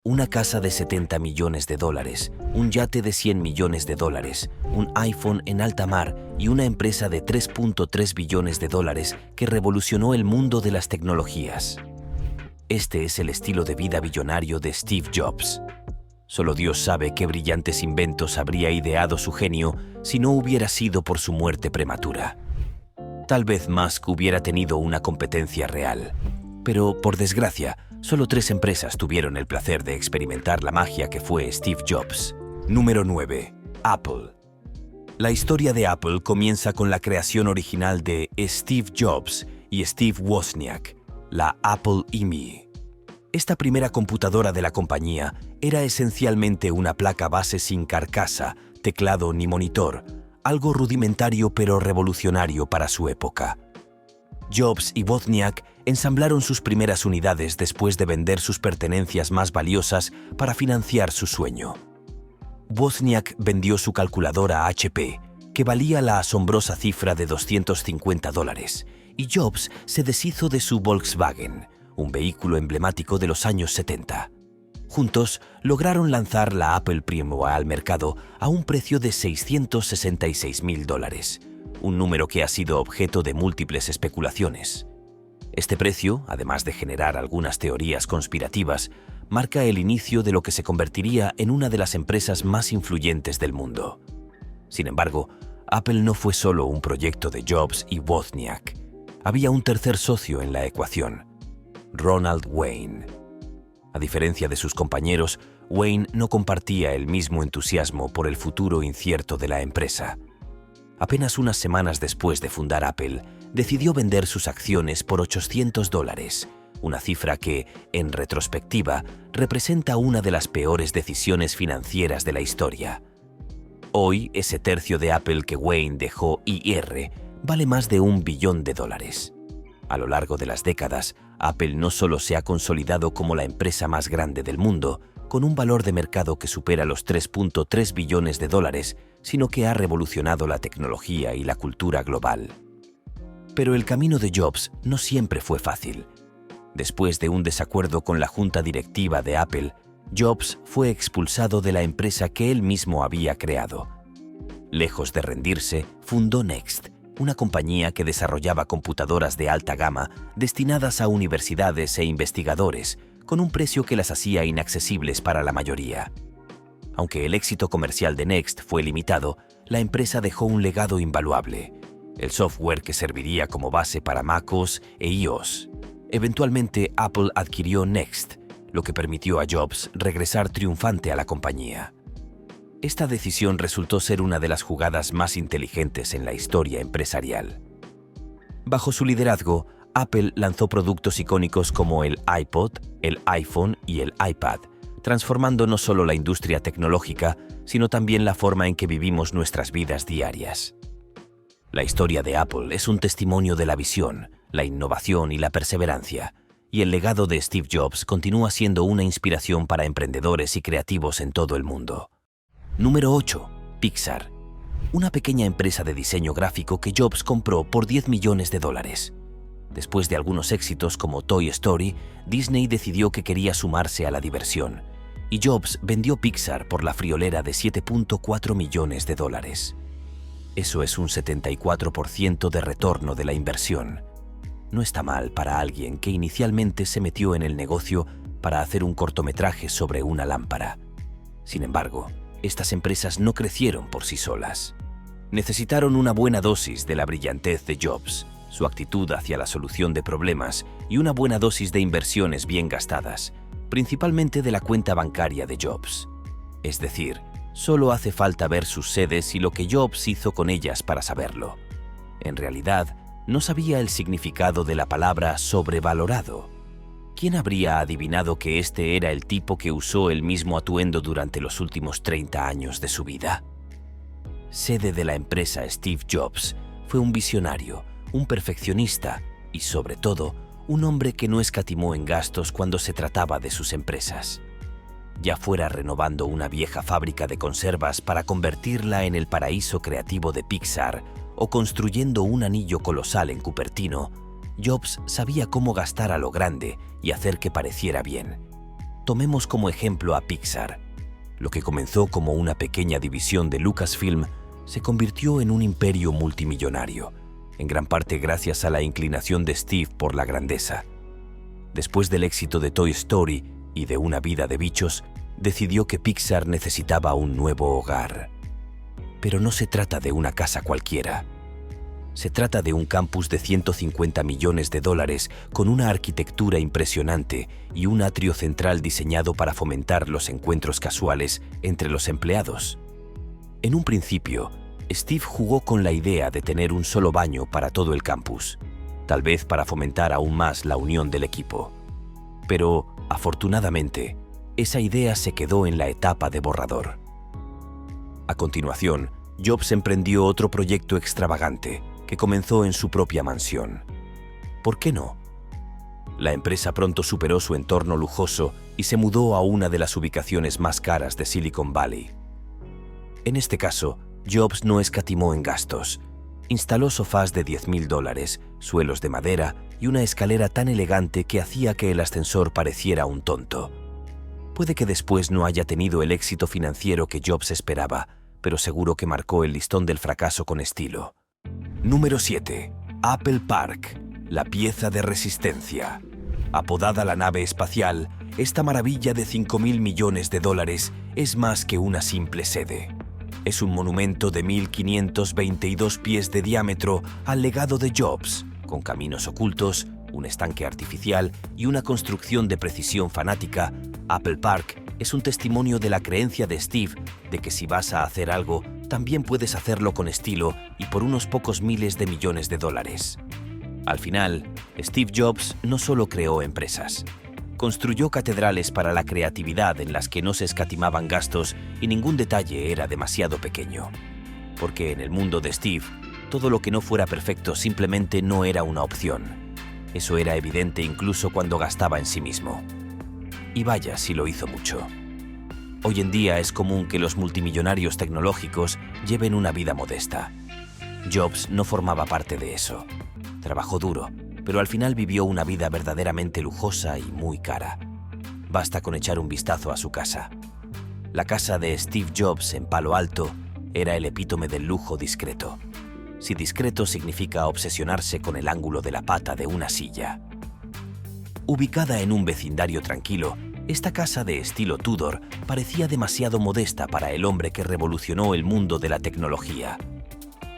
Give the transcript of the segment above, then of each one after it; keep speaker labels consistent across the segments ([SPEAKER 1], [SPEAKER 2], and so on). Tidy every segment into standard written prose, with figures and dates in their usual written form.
[SPEAKER 1] Una casa de 70 millones de dólares, un yate de 100 millones de dólares, un iPhone en alta mar y una empresa de 3.3 billones de dólares que revolucionó el mundo de las tecnologías. Este es el estilo de vida billonario de Steve Jobs. Solo Dios sabe qué brillantes inventos habría ideado su genio si no hubiera sido por su muerte prematura. Tal vez Musk hubiera tenido una competencia real, pero por desgracia, solo 3 empresas tuvieron el placer de experimentar la magia que fue Steve Jobs. Número 9. Apple. La historia de Apple comienza con la creación original de Steve Jobs y Steve Wozniak, la Apple IMI. Esta primera computadora de la compañía era esencialmente una placa base sin carcasa, teclado ni monitor, algo rudimentario pero revolucionario para su época. Jobs y Wozniak ensamblaron sus primeras unidades después de vender sus pertenencias más valiosas para financiar su sueño. Wozniak vendió su calculadora HP, que valía la asombrosa cifra de $250, y Jobs se deshizo de su Volkswagen, un vehículo emblemático de los años 70. Juntos lograron lanzar la Apple Primo al mercado a un precio de $666,000, un número que ha sido objeto de múltiples especulaciones. Este precio, además de generar algunas teorías conspirativas, marca el inicio de lo que se convertiría en una de las empresas más influyentes del mundo. Sin embargo, Apple no fue solo un proyecto de Jobs y Wozniak. Había un tercer socio en la ecuación: Ronald Wayne. A diferencia de sus compañeros, Wayne no compartía el mismo entusiasmo por el futuro incierto de la empresa. Apenas unas semanas después de fundar Apple, decidió vender sus acciones por $800, una cifra que, en retrospectiva, representa una de las peores decisiones financieras de la historia. Hoy, ese tercio de Apple que Wayne dejó IR vale más de $1 billón. A lo largo de las décadas, Apple no solo se ha consolidado como la empresa más grande del mundo, con un valor de mercado que supera los $3.3 billones, sino que ha revolucionado la tecnología y la cultura global. Pero el camino de Jobs no siempre fue fácil. Después de un desacuerdo con la junta directiva de Apple, Jobs fue expulsado de la empresa que él mismo había creado. Lejos de rendirse, fundó Next, una compañía que desarrollaba computadoras de alta gama destinadas a universidades e investigadores, con un precio que las hacía inaccesibles para la mayoría. Aunque el éxito comercial de Next fue limitado, la empresa dejó un legado invaluable: el software que serviría como base para MacOS e iOS. Eventualmente, Apple adquirió Next, lo que permitió a Jobs regresar triunfante a la compañía. Esta decisión resultó ser una de las jugadas más inteligentes en la historia empresarial. Bajo su liderazgo, Apple lanzó productos icónicos como el iPod, el iPhone y el iPad, transformando no solo la industria tecnológica, sino también la forma en que vivimos nuestras vidas diarias. La historia de Apple es un testimonio de la visión, la innovación y la perseverancia, y el legado de Steve Jobs continúa siendo una inspiración para emprendedores y creativos en todo el mundo. Número 8. Pixar. Una pequeña empresa de diseño gráfico que Jobs compró por $10 millones. Después de algunos éxitos como Toy Story, Disney decidió que quería sumarse a la diversión, y Jobs vendió Pixar por la friolera de $7.4 millones. Eso es un 74% de retorno de la inversión. No está mal para alguien que inicialmente se metió en el negocio para hacer un cortometraje sobre una lámpara. Sin embargo, estas empresas no crecieron por sí solas. Necesitaron una buena dosis de la brillantez de Jobs, su actitud hacia la solución de problemas y una buena dosis de inversiones bien gastadas, principalmente de la cuenta bancaria de Jobs. Es decir, solo hace falta ver sus sedes y lo que Jobs hizo con ellas para saberlo. En realidad, no sabía el significado de la palabra sobrevalorado. ¿Quién habría adivinado que este era el tipo que usó el mismo atuendo durante los últimos 30 años de su vida? Sede de la empresa Steve Jobs, fue un visionario, un perfeccionista y, sobre todo, un hombre que no escatimó en gastos cuando se trataba de sus empresas. Ya fuera renovando una vieja fábrica de conservas para convertirla en el paraíso creativo de Pixar o construyendo un anillo colosal en Cupertino, Jobs sabía cómo gastar a lo grande y hacer que pareciera bien. tomemos como ejemplo a Pixar. Lo que comenzó como una pequeña división de Lucasfilm se convirtió en un imperio multimillonario, en gran parte gracias a la inclinación de Steve por la grandeza. Después del éxito de Toy Story y de Una vida de bichos, decidió que Pixar necesitaba un nuevo hogar. Pero no se trata de una casa cualquiera. Se trata de un campus de 150 millones de dólares con una arquitectura impresionante y un atrio central diseñado para fomentar los encuentros casuales entre los empleados. En un principio, Steve jugó con la idea de tener un solo baño para todo el campus, tal vez para fomentar aún más la unión del equipo. Pero, afortunadamente, esa idea se quedó en la etapa de borrador. A continuación, Jobs emprendió otro proyecto extravagante que comenzó en su propia mansión. ¿Por qué no? La empresa pronto superó su entorno lujoso y se mudó a una de las ubicaciones más caras de Silicon Valley. En este caso, Jobs no escatimó en gastos. Instaló sofás de $10,000, suelos de madera y una escalera tan elegante que hacía que el ascensor pareciera un tonto. Puede que después no haya tenido el éxito financiero que Jobs esperaba, pero seguro que marcó el listón del fracaso con estilo. Número 7. Apple Park, la pieza de resistencia. Apodada la nave espacial, esta maravilla de $5,000 millones es más que una simple sede. Es un monumento de 1.522 pies de diámetro al legado de Jobs, con caminos ocultos, un estanque artificial y una construcción de precisión fanática. Apple Park es un testimonio de la creencia de Steve de que si vas a hacer algo, también puedes hacerlo con estilo y por unos pocos miles de millones de dólares. Al final, Steve Jobs no solo creó empresas. Construyó catedrales para la creatividad en las que no se escatimaban gastos y ningún detalle era demasiado pequeño. Porque en el mundo de Steve, todo lo que no fuera perfecto simplemente no era una opción. Eso era evidente incluso cuando gastaba en sí mismo. Y vaya si lo hizo mucho. Hoy en día es común que los multimillonarios tecnológicos lleven una vida modesta. Jobs no formaba parte de eso. Trabajó duro, pero al final vivió una vida verdaderamente lujosa y muy cara. Basta con echar un vistazo a su casa. La casa de Steve Jobs en Palo Alto era el epítome del lujo discreto. Si discreto significa obsesionarse con el ángulo de la pata de una silla. Ubicada en un vecindario tranquilo, esta casa de estilo Tudor parecía demasiado modesta para el hombre que revolucionó el mundo de la tecnología.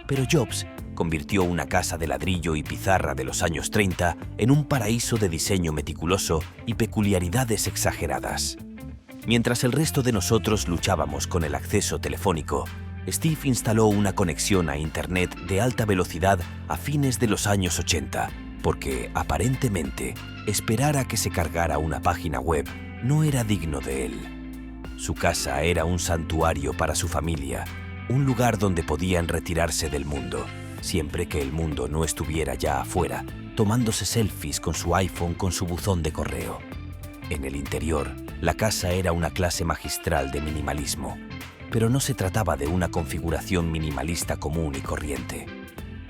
[SPEAKER 1] Pero Jobs convirtió una casa de ladrillo y pizarra de los años 30 en un paraíso de diseño meticuloso y peculiaridades exageradas. Mientras el resto de nosotros luchábamos con el acceso telefónico, Steve instaló una conexión a Internet de alta velocidad a fines de los años 80, porque, aparentemente, esperar a que se cargara una página web no era digno de él. Su casa era un santuario para su familia, un lugar donde podían retirarse del mundo, siempre que el mundo no estuviera ya afuera, tomándose selfies con su iPhone con su buzón de correo. En el interior, la casa era una clase magistral de minimalismo, pero no se trataba de una configuración minimalista común y corriente.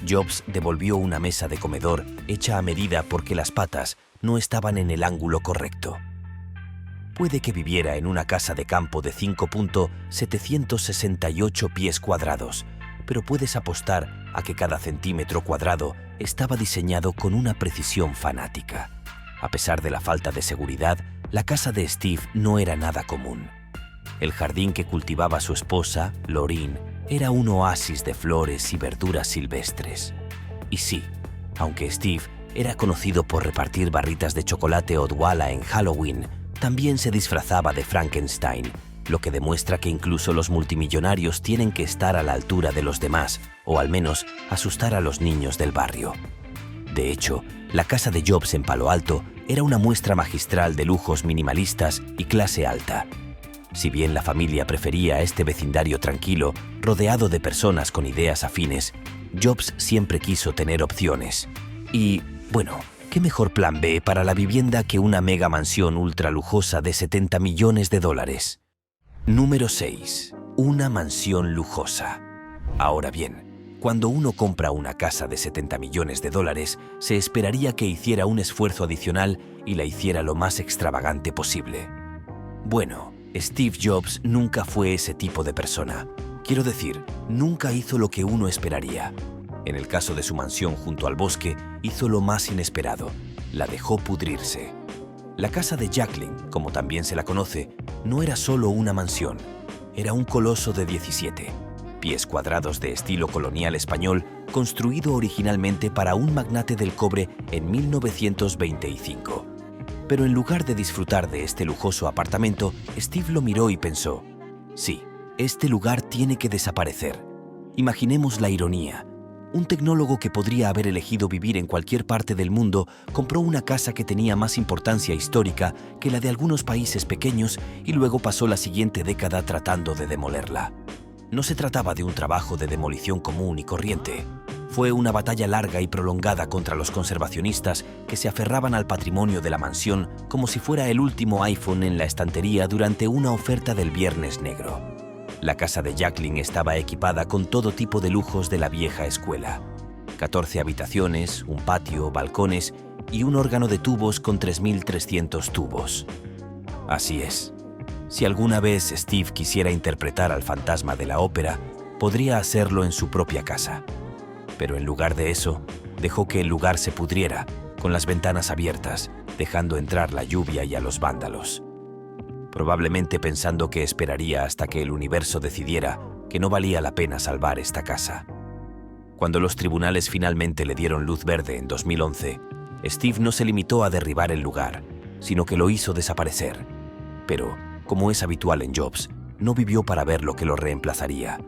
[SPEAKER 1] Jobs devolvió una mesa de comedor hecha a medida porque las patas no estaban en el ángulo correcto. Puede que viviera en una casa de campo de 5.768 pies cuadrados, pero puedes apostar a que cada centímetro cuadrado estaba diseñado con una precisión fanática. A pesar de la falta de seguridad, la casa de Steve no era nada común. El jardín que cultivaba su esposa, Laureen, era un oasis de flores y verduras silvestres. Y sí, aunque Steve era conocido por repartir barritas de chocolate Odwalla en Halloween, también se disfrazaba de Frankenstein, lo que demuestra que incluso los multimillonarios tienen que estar a la altura de los demás, o al menos asustar a los niños del barrio. De hecho, la casa de Jobs en Palo Alto era una muestra magistral de lujos minimalistas y clase alta. Si bien la familia prefería este vecindario tranquilo, rodeado de personas con ideas afines, Jobs siempre quiso tener opciones. Y, bueno, ¿qué mejor plan B para la vivienda que una mega mansión ultra lujosa de $70 millones? Número 6. Una mansión lujosa. Ahora bien, cuando uno compra una casa de $70 millones, se esperaría que hiciera un esfuerzo adicional y la hiciera lo más extravagante posible. Bueno, Steve Jobs nunca fue ese tipo de persona. Quiero decir, nunca hizo lo que uno esperaría. En el caso de su mansión junto al bosque, hizo lo más inesperado: la dejó pudrirse. La casa de Jacqueline, como también se la conoce, no era solo una mansión, era un coloso de 17 pies cuadrados de estilo colonial español, construido originalmente para un magnate del cobre en 1925. Pero en lugar de disfrutar de este lujoso apartamento, Steve lo miró y pensó: sí, este lugar tiene que desaparecer. Imaginemos la ironía. Un tecnólogo que podría haber elegido vivir en cualquier parte del mundo compró una casa que tenía más importancia histórica que la de algunos países pequeños y luego pasó la siguiente década tratando de demolerla. No se trataba de un trabajo de demolición común y corriente. Fue una batalla larga y prolongada contra los conservacionistas que se aferraban al patrimonio de la mansión como si fuera el último iPhone en la estantería durante una oferta del Viernes Negro. La casa de Jacqueline estaba equipada con todo tipo de lujos de la vieja escuela: 14 habitaciones, un patio, balcones y un órgano de tubos con 3.300 tubos. Así es. Si alguna vez Steve quisiera interpretar al fantasma de la ópera, podría hacerlo en su propia casa. Pero en lugar de eso, dejó que el lugar se pudriera, con las ventanas abiertas, dejando entrar la lluvia y a los vándalos. Probablemente pensando que esperaría hasta que el universo decidiera que no valía la pena salvar esta casa. Cuando los tribunales finalmente le dieron luz verde en 2011, Steve no se limitó a derribar el lugar, sino que lo hizo desaparecer. Pero, como es habitual en Jobs, no vivió para ver lo que lo reemplazaría.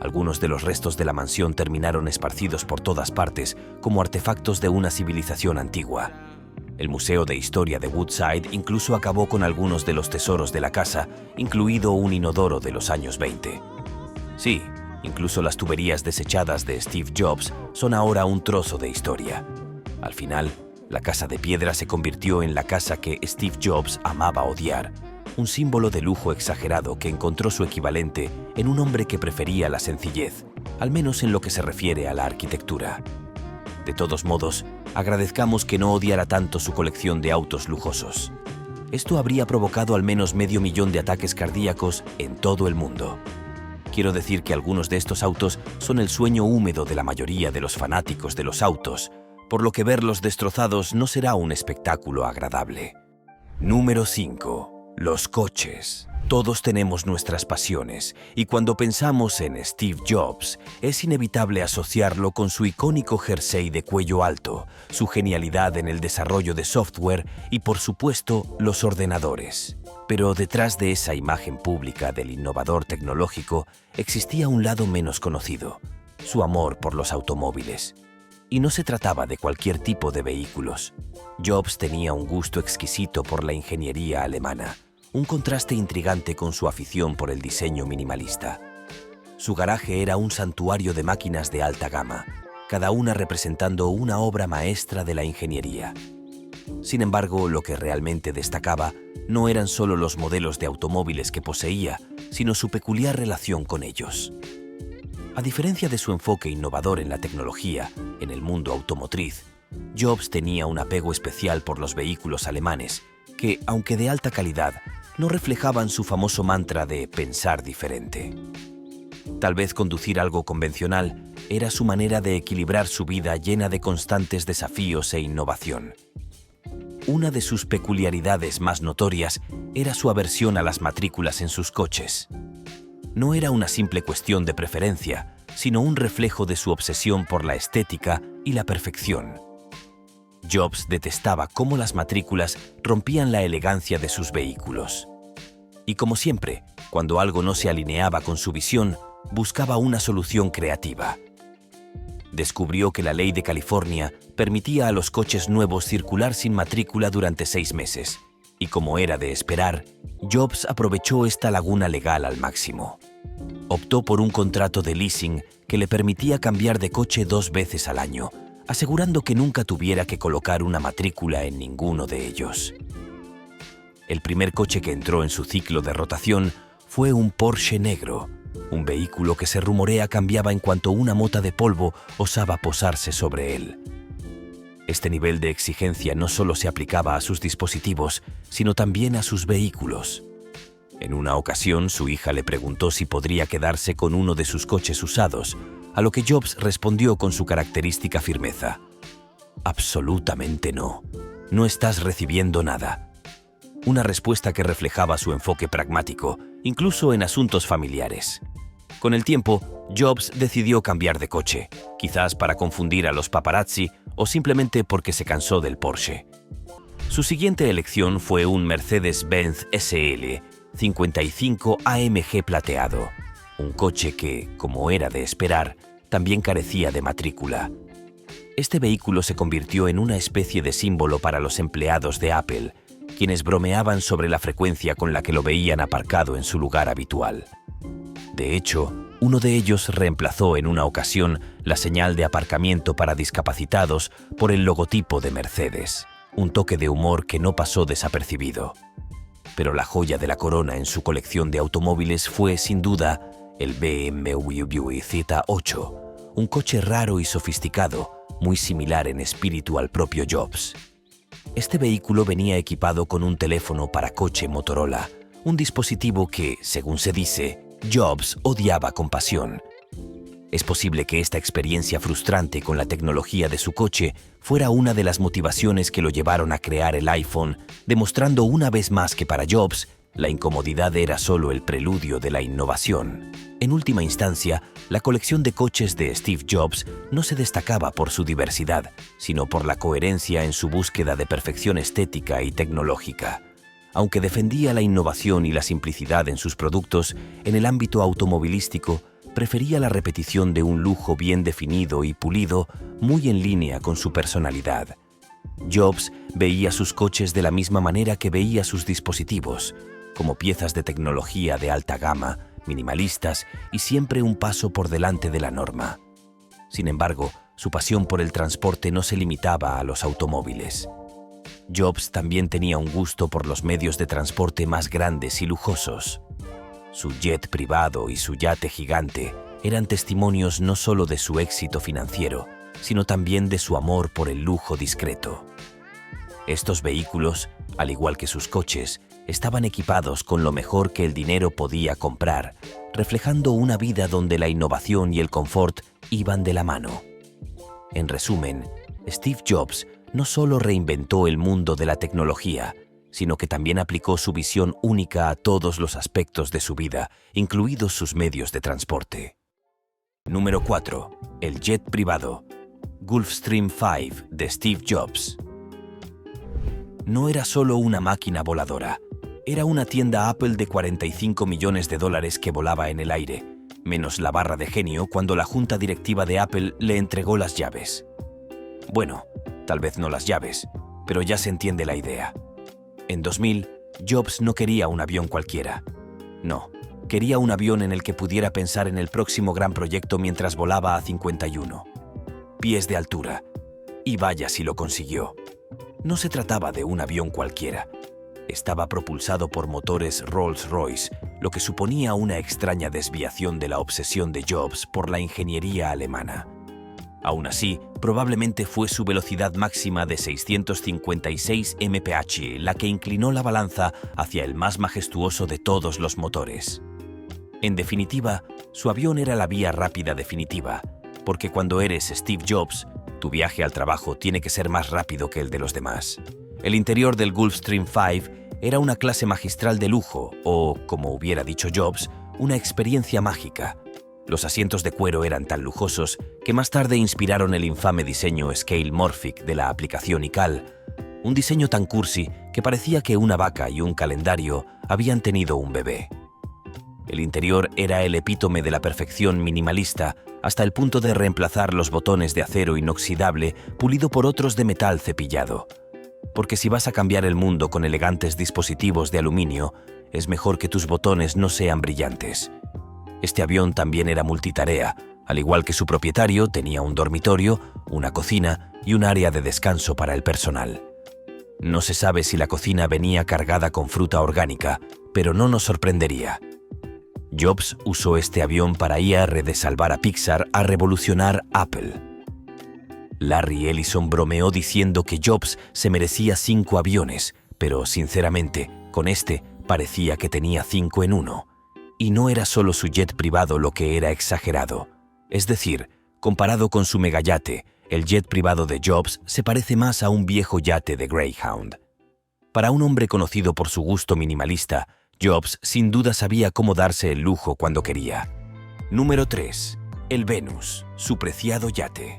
[SPEAKER 1] Algunos de los restos de la mansión terminaron esparcidos por todas partes como artefactos de una civilización antigua. El Museo de Historia de Woodside incluso acabó con algunos de los tesoros de la casa, incluido un inodoro de los años 20. Sí, incluso las tuberías desechadas de Steve Jobs son ahora un trozo de historia. Al final, la casa de piedra se convirtió en la casa que Steve Jobs amaba odiar, un símbolo de lujo exagerado que encontró su equivalente en un hombre que prefería la sencillez, al menos en lo que se refiere a la arquitectura. De todos modos, agradezcamos que no odiara tanto su colección de autos lujosos. Esto habría provocado al menos 500.000 de ataques cardíacos en todo el mundo. Quiero decir que algunos de estos autos son el sueño húmedo de la mayoría de los fanáticos de los autos, por lo que verlos destrozados no será un espectáculo agradable. Número 5. Los coches. Todos tenemos nuestras pasiones, y cuando pensamos en Steve Jobs, es inevitable asociarlo con su icónico jersey de cuello alto, su genialidad en el desarrollo de software y, por supuesto, los ordenadores. Pero detrás de esa imagen pública del innovador tecnológico existía un lado menos conocido: su amor por los automóviles. Y no se trataba de cualquier tipo de vehículos. Jobs tenía un gusto exquisito por la ingeniería alemana, un contraste intrigante con su afición por el diseño minimalista. Su garaje era un santuario de máquinas de alta gama, cada una representando una obra maestra de la ingeniería. Sin embargo, lo que realmente destacaba no eran solo los modelos de automóviles que poseía, sino su peculiar relación con ellos. A diferencia de su enfoque innovador en la tecnología, en el mundo automotriz, Jobs tenía un apego especial por los vehículos alemanes, que, aunque de alta calidad, no reflejaban su famoso mantra de pensar diferente. Tal vez conducir algo convencional era su manera de equilibrar su vida llena de constantes desafíos e innovación. Una de sus peculiaridades más notorias era su aversión a las matrículas en sus coches. No era una simple cuestión de preferencia, sino un reflejo de su obsesión por la estética y la perfección. Jobs detestaba cómo las matrículas rompían la elegancia de sus vehículos. Y como siempre, cuando algo no se alineaba con su visión, buscaba una solución creativa. Descubrió que la ley de California permitía a los coches nuevos circular sin matrícula durante 6 meses, y como era de esperar, Jobs aprovechó esta laguna legal al máximo. Optó por un contrato de leasing que le permitía cambiar de coche 2 veces al año, asegurando que nunca tuviera que colocar una matrícula en ninguno de ellos. El primer coche que entró en su ciclo de rotación fue un Porsche negro, un vehículo que se rumorea cambiaba en cuanto una mota de polvo osaba posarse sobre él. Este nivel de exigencia no solo se aplicaba a sus dispositivos, sino también a sus vehículos. En una ocasión, su hija le preguntó si podría quedarse con uno de sus coches usados, a lo que Jobs respondió con su característica firmeza: «Absolutamente no. No estás recibiendo nada». Una respuesta que reflejaba su enfoque pragmático, incluso en asuntos familiares. Con el tiempo, Jobs decidió cambiar de coche, quizás para confundir a los paparazzi o simplemente porque se cansó del Porsche. Su siguiente elección fue un Mercedes-Benz SL 55 AMG plateado, un coche que, como era de esperar, también carecía de matrícula. Este vehículo se convirtió en una especie de símbolo para los empleados de Apple, quienes bromeaban sobre la frecuencia con la que lo veían aparcado en su lugar habitual. De hecho, uno de ellos reemplazó en una ocasión la señal de aparcamiento para discapacitados por el logotipo de Mercedes, un toque de humor que no pasó desapercibido. Pero la joya de la corona en su colección de automóviles fue, sin duda, el BMW Z8, un coche raro y sofisticado, muy similar en espíritu al propio Jobs. Este vehículo venía equipado con un teléfono para coche Motorola, un dispositivo que, según se dice, Jobs odiaba con pasión. Es posible que esta experiencia frustrante con la tecnología de su coche fuera una de las motivaciones que lo llevaron a crear el iPhone, demostrando una vez más que para Jobs, la incomodidad era solo el preludio de la innovación. En última instancia, la colección de coches de Steve Jobs no se destacaba por su diversidad, sino por la coherencia en su búsqueda de perfección estética y tecnológica. Aunque defendía la innovación y la simplicidad en sus productos, en el ámbito automovilístico, prefería la repetición de un lujo bien definido y pulido, muy en línea con su personalidad. Jobs veía sus coches de la misma manera que veía sus dispositivos, como piezas de tecnología de alta gama, minimalistas y siempre un paso por delante de la norma. Sin embargo, su pasión por el transporte no se limitaba a los automóviles. Jobs también tenía un gusto por los medios de transporte más grandes y lujosos. Su jet privado y su yate gigante eran testimonios no solo de su éxito financiero, sino también de su amor por el lujo discreto. Estos vehículos, al igual que sus coches, estaban equipados con lo mejor que el dinero podía comprar, reflejando una vida donde la innovación y el confort iban de la mano. En resumen, Steve Jobs no solo reinventó el mundo de la tecnología, sino que también aplicó su visión única a todos los aspectos de su vida, incluidos sus medios de transporte. Número 4. El jet privado. Gulfstream 5 de Steve Jobs. No era solo una máquina voladora, era una tienda Apple de $45 millones que volaba en el aire, menos la barra de genio cuando la junta directiva de Apple le entregó las llaves. Bueno, tal vez no las llaves, pero ya se entiende la idea. En 2000, Jobs no quería un avión cualquiera. No, quería un avión en el que pudiera pensar en el próximo gran proyecto mientras volaba a 51 pies de altura. Y vaya si lo consiguió. No se trataba de un avión cualquiera. Estaba propulsado por motores Rolls-Royce, lo que suponía una extraña desviación de la obsesión de Jobs por la ingeniería alemana. Aún así, probablemente fue su velocidad máxima de 656 mph la que inclinó la balanza hacia el más majestuoso de todos los motores. En definitiva, su avión era la vía rápida definitiva, porque cuando eres Steve Jobs, tu viaje al trabajo tiene que ser más rápido que el de los demás. El interior del Gulfstream 5 era una clase magistral de lujo, o, como hubiera dicho Jobs, una experiencia mágica. Los asientos de cuero eran tan lujosos que más tarde inspiraron el infame diseño Scale Morphic de la aplicación iCal, un diseño tan cursi que parecía que una vaca y un calendario habían tenido un bebé. El interior era el epítome de la perfección minimalista, hasta el punto de reemplazar los botones de acero inoxidable pulido por otros de metal cepillado. Porque si vas a cambiar el mundo con elegantes dispositivos de aluminio, es mejor que tus botones no sean brillantes. Este avión también era multitarea. Al igual que su propietario, tenía un dormitorio, una cocina y un área de descanso para el personal. No se sabe si la cocina venía cargada con fruta orgánica, pero no nos sorprendería. Jobs usó este avión para ir de salvar a Pixar a revolucionar Apple. Larry Ellison bromeó diciendo que Jobs se merecía 5 aviones, pero sinceramente, con este parecía que tenía 5 en 1. Y no era solo su jet privado lo que era exagerado. Es decir, comparado con su megayate, el jet privado de Jobs se parece más a un viejo yate de Greyhound. Para un hombre conocido por su gusto minimalista, Jobs sin duda sabía cómo darse el lujo cuando quería. Número 3. El Venus, su preciado yate.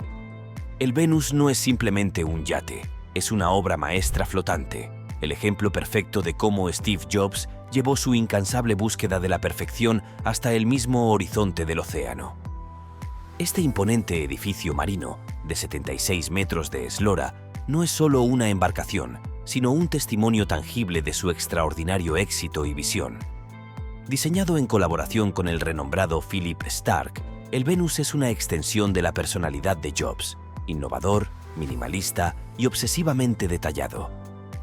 [SPEAKER 1] El Venus no es simplemente un yate, es una obra maestra flotante, el ejemplo perfecto de cómo Steve Jobs llevó su incansable búsqueda de la perfección hasta el mismo horizonte del océano. Este imponente edificio marino, de 76 metros de eslora, no es solo una embarcación, sino un testimonio tangible de su extraordinario éxito y visión. Diseñado en colaboración con el renombrado Philip Stark, el Venus es una extensión de la personalidad de Jobs, innovador, minimalista y obsesivamente detallado.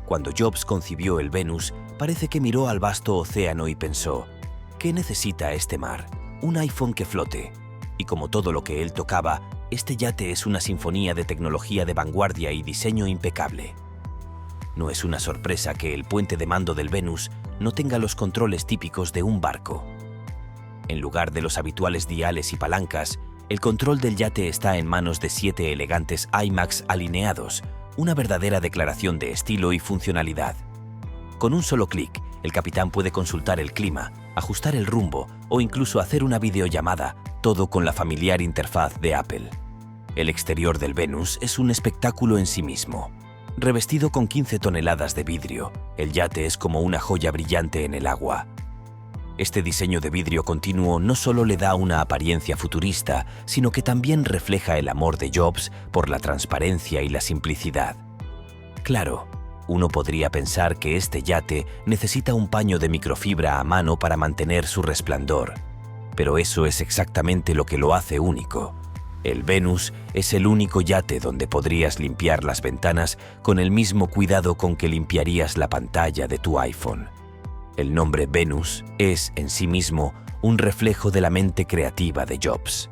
[SPEAKER 1] Cuando Jobs concibió el Venus, parece que miró al vasto océano y pensó: ¿qué necesita este mar? Un iPhone que flote. Y como todo lo que él tocaba, este yate es una sinfonía de tecnología de vanguardia y diseño impecable. No es una sorpresa que el puente de mando del Venus no tenga los controles típicos de un barco. En lugar de los habituales diales y palancas, el control del yate está en manos de 7 elegantes iMacs alineados, una verdadera declaración de estilo y funcionalidad. Con un solo clic, el capitán puede consultar el clima, ajustar el rumbo o incluso hacer una videollamada, todo con la familiar interfaz de Apple. El exterior del Venus es un espectáculo en sí mismo. Revestido con 15 toneladas de vidrio, el yate es como una joya brillante en el agua. Este diseño de vidrio continuo no solo le da una apariencia futurista, sino que también refleja el amor de Jobs por la transparencia y la simplicidad. Claro, uno podría pensar que este yate necesita un paño de microfibra a mano para mantener su resplandor, pero eso es exactamente lo que lo hace único. El Venus es el único yate donde podrías limpiar las ventanas con el mismo cuidado con que limpiarías la pantalla de tu iPhone. El nombre Venus es, en sí mismo, un reflejo de la mente creativa de Jobs.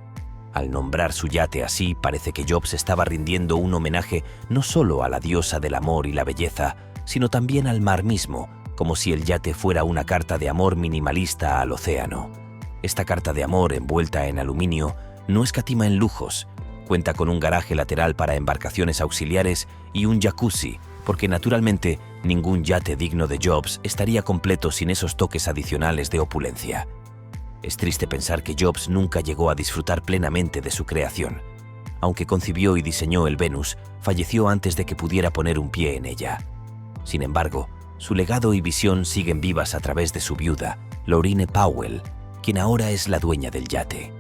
[SPEAKER 1] Al nombrar su yate así, parece que Jobs estaba rindiendo un homenaje no solo a la diosa del amor y la belleza, sino también al mar mismo, como si el yate fuera una carta de amor minimalista al océano. Esta carta de amor, envuelta en aluminio, no escatima en lujos. Cuenta con un garaje lateral para embarcaciones auxiliares y un jacuzzi, porque naturalmente ningún yate digno de Jobs estaría completo sin esos toques adicionales de opulencia. Es triste pensar que Jobs nunca llegó a disfrutar plenamente de su creación. Aunque concibió y diseñó el Venus, falleció antes de que pudiera poner un pie en ella. Sin embargo, su legado y visión siguen vivas a través de su viuda, Laurine Powell, quien ahora es la dueña del yate.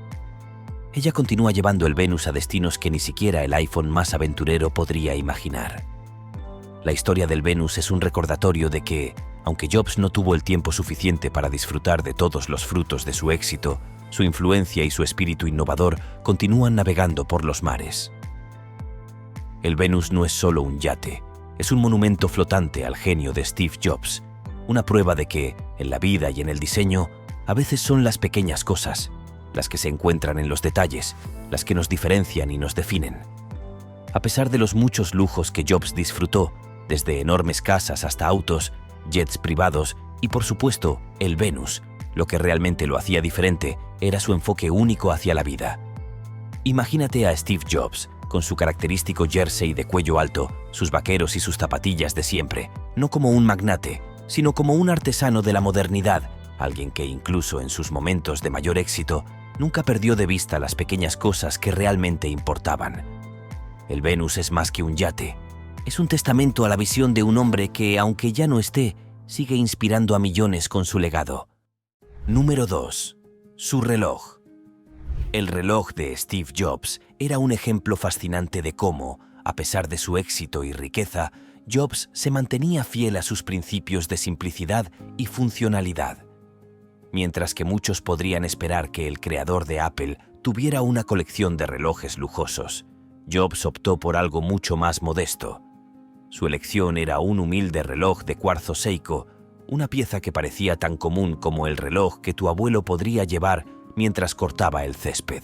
[SPEAKER 1] Ella continúa llevando el Venus a destinos que ni siquiera el iPhone más aventurero podría imaginar. La historia del Venus es un recordatorio de que, aunque Jobs no tuvo el tiempo suficiente para disfrutar de todos los frutos de su éxito, su influencia y su espíritu innovador continúan navegando por los mares. El Venus no es solo un yate, es un monumento flotante al genio de Steve Jobs, una prueba de que, en la vida y en el diseño, a veces son las pequeñas cosas, las que se encuentran en los detalles, las que nos diferencian y nos definen. A pesar de los muchos lujos que Jobs disfrutó, desde enormes casas hasta autos, jets privados y, por supuesto, el Venus, lo que realmente lo hacía diferente era su enfoque único hacia la vida. Imagínate a Steve Jobs, con su característico jersey de cuello alto, sus vaqueros y sus zapatillas de siempre, no como un magnate, sino como un artesano de la modernidad, alguien que incluso en sus momentos de mayor éxito, nunca perdió de vista las pequeñas cosas que realmente importaban. El Venus es más que un yate. Es un testamento a la visión de un hombre que, aunque ya no esté, sigue inspirando a millones con su legado. Número 2. Su reloj. El reloj de Steve Jobs era un ejemplo fascinante de cómo, a pesar de su éxito y riqueza, Jobs se mantenía fiel a sus principios de simplicidad y funcionalidad. Mientras que muchos podrían esperar que el creador de Apple tuviera una colección de relojes lujosos, Jobs optó por algo mucho más modesto. Su elección era un humilde reloj de cuarzo Seiko, una pieza que parecía tan común como el reloj que tu abuelo podría llevar mientras cortaba el césped.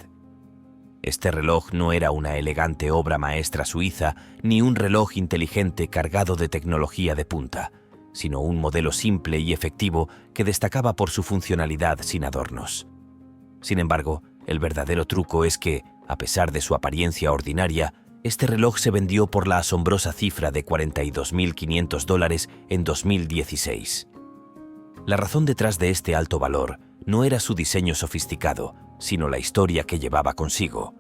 [SPEAKER 1] Este reloj no era una elegante obra maestra suiza ni un reloj inteligente cargado de tecnología de punta. sino un modelo simple y efectivo que destacaba por su funcionalidad sin adornos. Sin embargo, el verdadero truco es que, a pesar de su apariencia ordinaria, este reloj se vendió por la asombrosa cifra de $42.500 en 2016. La razón detrás de este alto valor no era su diseño sofisticado, sino la historia que llevaba consigo.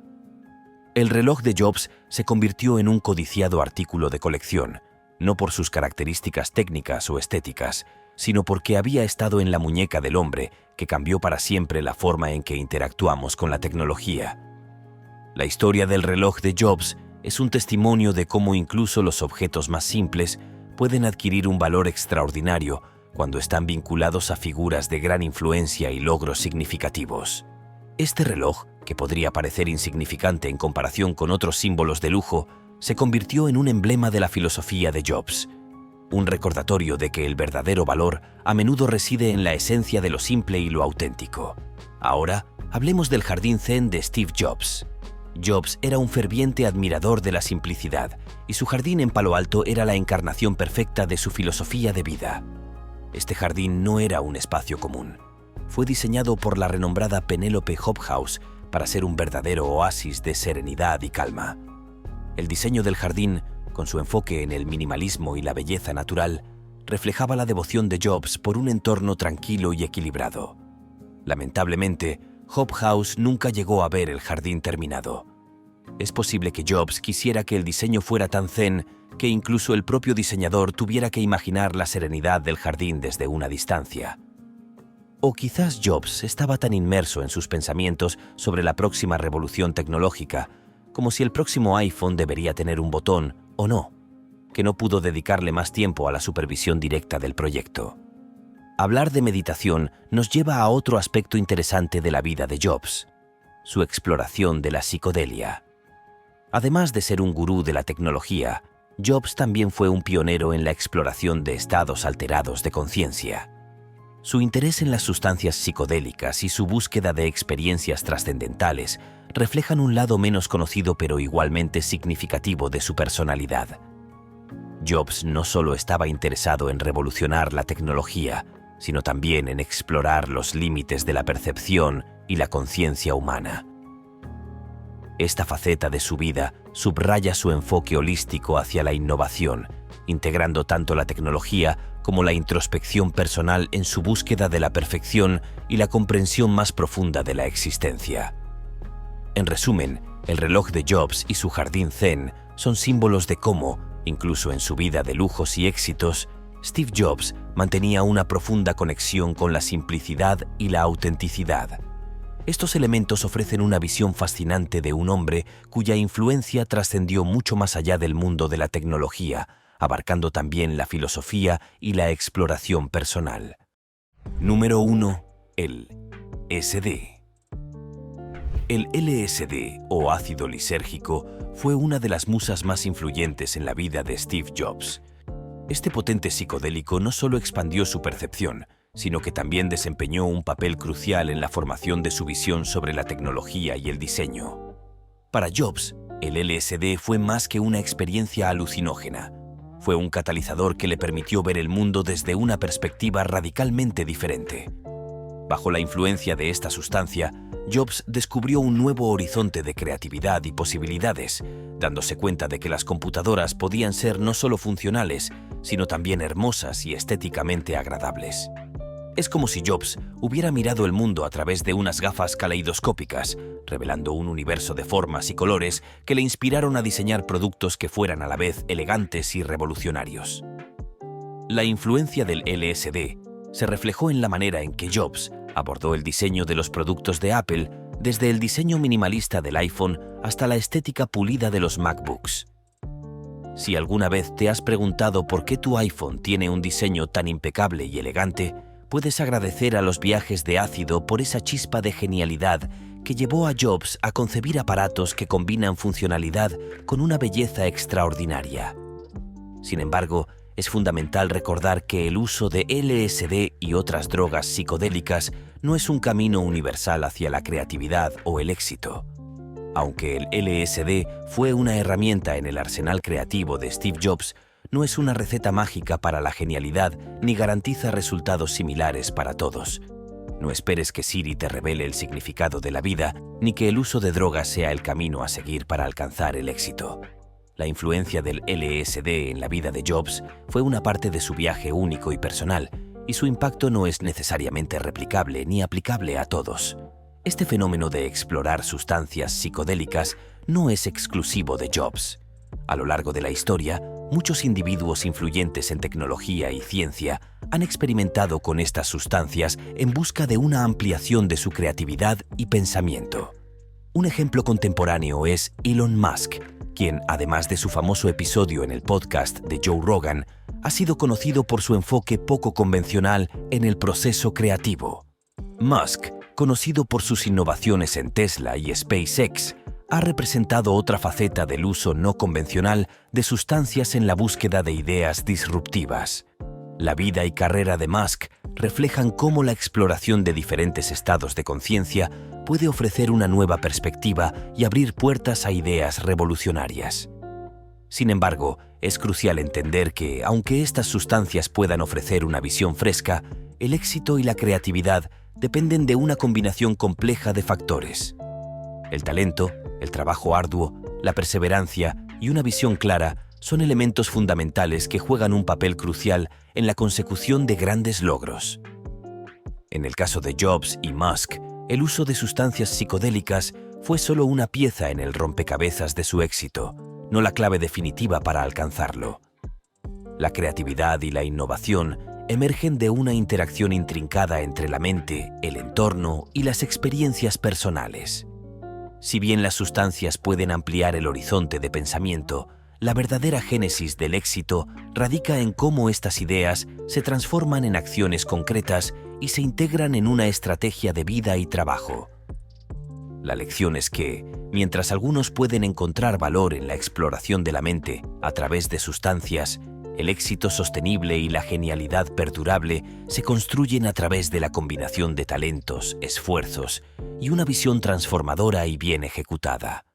[SPEAKER 1] El reloj de Jobs se convirtió en un codiciado artículo de colección, no por sus características técnicas o estéticas, sino porque había estado en la muñeca del hombre que cambió para siempre la forma en que interactuamos con la tecnología. La historia del reloj de Jobs es un testimonio de cómo incluso los objetos más simples pueden adquirir un valor extraordinario cuando están vinculados a figuras de gran influencia y logros significativos. Este reloj, que podría parecer insignificante en comparación con otros símbolos de lujo, se convirtió en un emblema de la filosofía de Jobs, un recordatorio de que el verdadero valor a menudo reside en la esencia de lo simple y lo auténtico. Ahora, hablemos del jardín zen de Steve Jobs. Jobs era un ferviente admirador de la simplicidad, y su jardín en Palo Alto era la encarnación perfecta de su filosofía de vida. Este jardín no era un espacio común. Fue diseñado por la renombrada Penelope Hobhouse para ser un verdadero oasis de serenidad y calma. El diseño del jardín, con su enfoque en el minimalismo y la belleza natural, reflejaba la devoción de Jobs por un entorno tranquilo y equilibrado. Lamentablemente, Hobhouse nunca llegó a ver el jardín terminado. Es posible que Jobs quisiera que el diseño fuera tan zen que incluso el propio diseñador tuviera que imaginar la serenidad del jardín desde una distancia. O quizás Jobs estaba tan inmerso en sus pensamientos sobre la próxima revolución tecnológica, como si el próximo iPhone debería tener un botón o no, que no pudo dedicarle más tiempo a la supervisión directa del proyecto. Hablar de meditación nos lleva a otro aspecto interesante de la vida de Jobs, su exploración de la psicodelia. Además de ser un gurú de la tecnología, Jobs también fue un pionero en la exploración de estados alterados de conciencia. Su interés en las sustancias psicodélicas y su búsqueda de experiencias trascendentales reflejan un lado menos conocido pero igualmente significativo de su personalidad. Jobs no solo estaba interesado en revolucionar la tecnología, sino también en explorar los límites de la percepción y la conciencia humana. Esta faceta de su vida subraya su enfoque holístico hacia la innovación, integrando tanto la tecnología como la introspección personal en su búsqueda de la perfección y la comprensión más profunda de la existencia. En resumen, el reloj de Jobs y su jardín zen son símbolos de cómo, incluso en su vida de lujos y éxitos, Steve Jobs mantenía una profunda conexión con la simplicidad y la autenticidad. Estos elementos ofrecen una visión fascinante de un hombre cuya influencia trascendió mucho más allá del mundo de la tecnología, abarcando también la filosofía y la exploración personal. Número 1. El LSD. El LSD, o ácido lisérgico, fue una de las musas más influyentes en la vida de Steve Jobs. Este potente psicodélico no solo expandió su percepción, sino que también desempeñó un papel crucial en la formación de su visión sobre la tecnología y el diseño. Para Jobs, el LSD fue más que una experiencia alucinógena. Fue un catalizador que le permitió ver el mundo desde una perspectiva radicalmente diferente. Bajo la influencia de esta sustancia, Jobs descubrió un nuevo horizonte de creatividad y posibilidades, dándose cuenta de que las computadoras podían ser no solo funcionales, sino también hermosas y estéticamente agradables. Es como si Jobs hubiera mirado el mundo a través de unas gafas caleidoscópicas, revelando un universo de formas y colores que le inspiraron a diseñar productos que fueran a la vez elegantes y revolucionarios. La influencia del LSD se reflejó en la manera en que Jobs abordó el diseño de los productos de Apple, desde el diseño minimalista del iPhone hasta la estética pulida de los MacBooks. Si alguna vez te has preguntado por qué tu iPhone tiene un diseño tan impecable y elegante, puedes agradecer a los viajes de ácido por esa chispa de genialidad que llevó a Jobs a concebir aparatos que combinan funcionalidad con una belleza extraordinaria. Sin embargo, es fundamental recordar que el uso de LSD y otras drogas psicodélicas no es un camino universal hacia la creatividad o el éxito. Aunque el LSD fue una herramienta en el arsenal creativo de Steve Jobs, no es una receta mágica para la genialidad ni garantiza resultados similares para todos. No esperes que Siri te revele el significado de la vida, ni que el uso de drogas sea el camino a seguir para alcanzar el éxito. La influencia del LSD en la vida de Jobs fue una parte de su viaje único y personal, y su impacto no es necesariamente replicable ni aplicable a todos. Este fenómeno de explorar sustancias psicodélicas no es exclusivo de Jobs. A lo largo de la historia, muchos individuos influyentes en tecnología y ciencia han experimentado con estas sustancias en busca de una ampliación de su creatividad y pensamiento. Un ejemplo contemporáneo es Elon Musk, quien, además de su famoso episodio en el podcast de Joe Rogan, ha sido conocido por su enfoque poco convencional en el proceso creativo. Musk, conocido por sus innovaciones en Tesla y SpaceX, ha representado otra faceta del uso no convencional de sustancias en la búsqueda de ideas disruptivas. La vida y carrera de Musk reflejan cómo la exploración de diferentes estados de conciencia puede ofrecer una nueva perspectiva y abrir puertas a ideas revolucionarias. Sin embargo, es crucial entender que, aunque estas sustancias puedan ofrecer una visión fresca, el éxito y la creatividad dependen de una combinación compleja de factores. El talento, el trabajo arduo, la perseverancia y una visión clara son elementos fundamentales que juegan un papel crucial en la consecución de grandes logros. En el caso de Jobs y Musk, el uso de sustancias psicodélicas fue solo una pieza en el rompecabezas de su éxito, no la clave definitiva para alcanzarlo. La creatividad y la innovación emergen de una interacción intrincada entre la mente, el entorno y las experiencias personales. Si bien las sustancias pueden ampliar el horizonte de pensamiento, la verdadera génesis del éxito radica en cómo estas ideas se transforman en acciones concretas y se integran en una estrategia de vida y trabajo. La lección es que, mientras algunos pueden encontrar valor en la exploración de la mente a través de sustancias, el éxito sostenible y la genialidad perdurable se construyen a través de la combinación de talentos, esfuerzos y una visión transformadora y bien ejecutada.